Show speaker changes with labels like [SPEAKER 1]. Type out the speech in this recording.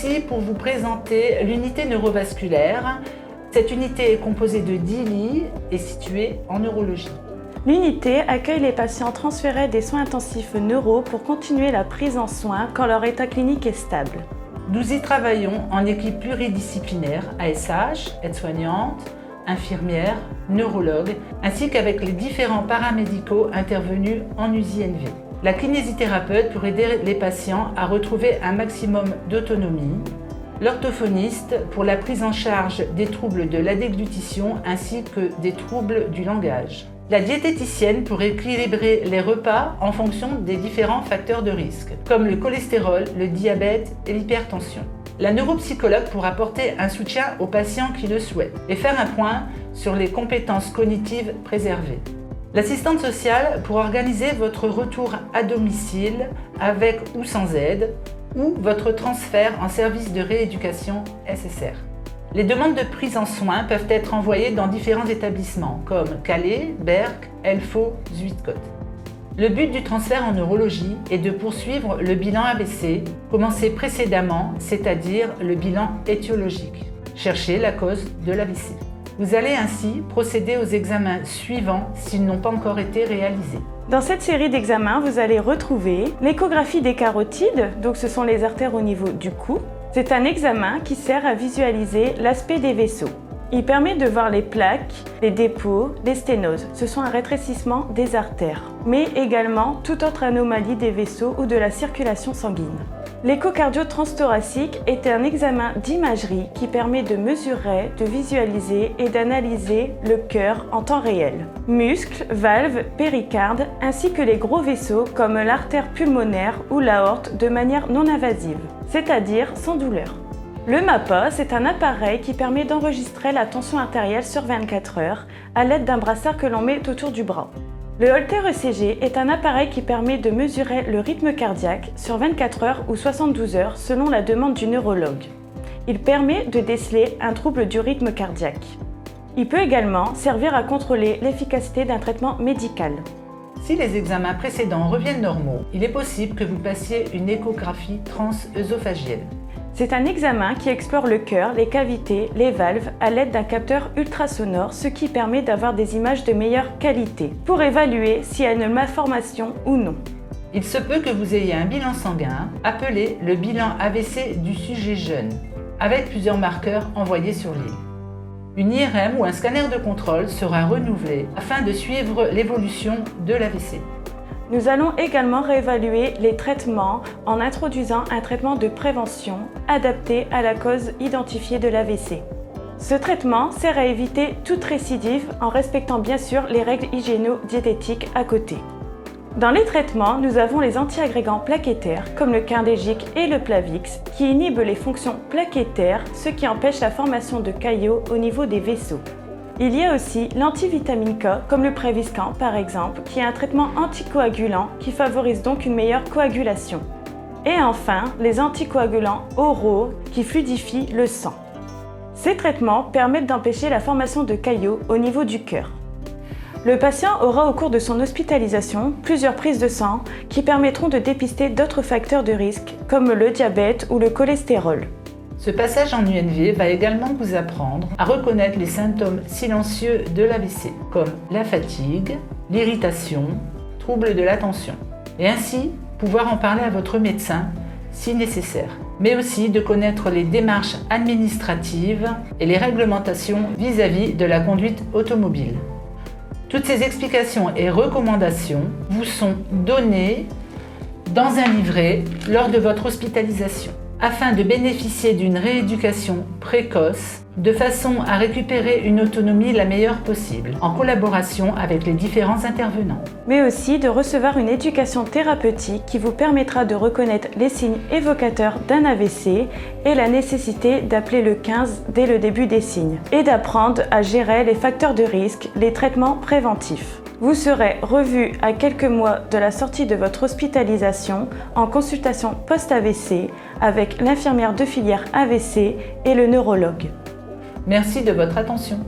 [SPEAKER 1] ici pour vous présenter l'unité neurovasculaire. Cette unité est composée de 10 lits et située en neurologie.
[SPEAKER 2] L'unité accueille les patients transférés des soins intensifs neuro pour continuer la prise en soins quand leur état clinique est stable.
[SPEAKER 1] Nous y travaillons en équipe pluridisciplinaire, ASH, aide-soignante, infirmière, neurologue, ainsi qu'avec les différents paramédicaux intervenus en USINV. La kinésithérapeute pour aider les patients à retrouver un maximum d'autonomie, l'orthophoniste pour la prise en charge des troubles de la déglutition ainsi que des troubles du langage. La diététicienne pour équilibrer les repas en fonction des différents facteurs de risque, comme le cholestérol, le diabète et l'hypertension. La neuropsychologue pour apporter un soutien aux patients qui le souhaitent et faire un point sur les compétences cognitives préservées. L'assistante sociale pour organiser votre retour à domicile avec ou sans aide, ou votre transfert en service de rééducation SSR. Les demandes de prise en soins peuvent être envoyées dans différents établissements comme Calais, Berck, Elfo, Zuidcote. Le but du transfert en neurologie est de poursuivre le bilan AVC, commencé précédemment, c'est-à-dire le bilan étiologique. Chercher la cause de l'AVC. Vous allez ainsi procéder aux examens suivants s'ils n'ont pas encore été réalisés.
[SPEAKER 2] Dans cette série d'examens, vous allez retrouver l'échographie des carotides, donc ce sont les artères au niveau du cou. C'est un examen qui sert à visualiser l'aspect des vaisseaux. Il permet de voir les plaques, les dépôts, les sténoses. Ce sont un rétrécissement des artères, mais également toute autre anomalie des vaisseaux ou de la circulation sanguine. L'échocardio transthoracique est un examen d'imagerie qui permet de mesurer, de visualiser et d'analyser le cœur en temps réel. Muscles, valves, péricarde, ainsi que les gros vaisseaux comme l'artère pulmonaire ou l'aorte de manière non invasive, c'est-à-dire sans douleur. Le MAPA, c'est un appareil qui permet d'enregistrer la tension artérielle sur 24 heures à l'aide d'un brassard que l'on met autour du bras. Le Holter ECG est un appareil qui permet de mesurer le rythme cardiaque sur 24 heures ou 72 heures selon la demande du neurologue. Il permet de déceler un trouble du rythme cardiaque. Il peut également servir à contrôler l'efficacité d'un traitement médical.
[SPEAKER 1] Si les examens précédents reviennent normaux, il est possible que vous passiez une échographie transœsophagienne.
[SPEAKER 2] C'est un examen qui explore le cœur, les cavités, les valves à l'aide d'un capteur ultrasonore, ce qui permet d'avoir des images de meilleure qualité pour évaluer s'il y a une malformation ou non.
[SPEAKER 1] Il se peut que vous ayez un bilan sanguin, appelé le bilan AVC du sujet jeune, avec plusieurs marqueurs envoyés sur l'île. Une IRM ou un scanner de contrôle sera renouvelé afin de suivre l'évolution de l'AVC.
[SPEAKER 2] Nous allons également réévaluer les traitements en introduisant un traitement de prévention adapté à la cause identifiée de l'AVC. Ce traitement sert à éviter toute récidive en respectant bien sûr les règles hygiéno-diététiques à côté. Dans les traitements, nous avons les antiagrégants plaquettaires comme le Quindégic et le Plavix qui inhibent les fonctions plaquettaires, ce qui empêche la formation de caillots au niveau des vaisseaux. Il y a aussi l'antivitamine K, comme le Préviscan par exemple, qui est un traitement anticoagulant qui favorise donc une meilleure coagulation. Et enfin, les anticoagulants oraux qui fluidifient le sang. Ces traitements permettent d'empêcher la formation de caillots au niveau du cœur. Le patient aura au cours de son hospitalisation plusieurs prises de sang qui permettront de dépister d'autres facteurs de risque, comme le diabète ou le cholestérol.
[SPEAKER 1] Ce passage en UNV va également vous apprendre à reconnaître les symptômes silencieux de l'AVC, comme la fatigue, l'irritation, troubles de l'attention, et ainsi pouvoir en parler à votre médecin si nécessaire, mais aussi de connaître les démarches administratives et les réglementations vis-à-vis de la conduite automobile. Toutes ces explications et recommandations vous sont données dans un livret lors de votre hospitalisation, afin de bénéficier d'une rééducation précoce de façon à récupérer une autonomie la meilleure possible, en collaboration avec les différents intervenants.
[SPEAKER 2] Mais aussi de recevoir une éducation thérapeutique qui vous permettra de reconnaître les signes évocateurs d'un AVC et la nécessité d'appeler le 15 dès le début des signes, et d'apprendre à gérer les facteurs de risque, les traitements préventifs. Vous serez revu à quelques mois de la sortie de votre hospitalisation en consultation post-AVC avec l'infirmière de filière AVC et le neurologue.
[SPEAKER 1] Merci de votre attention.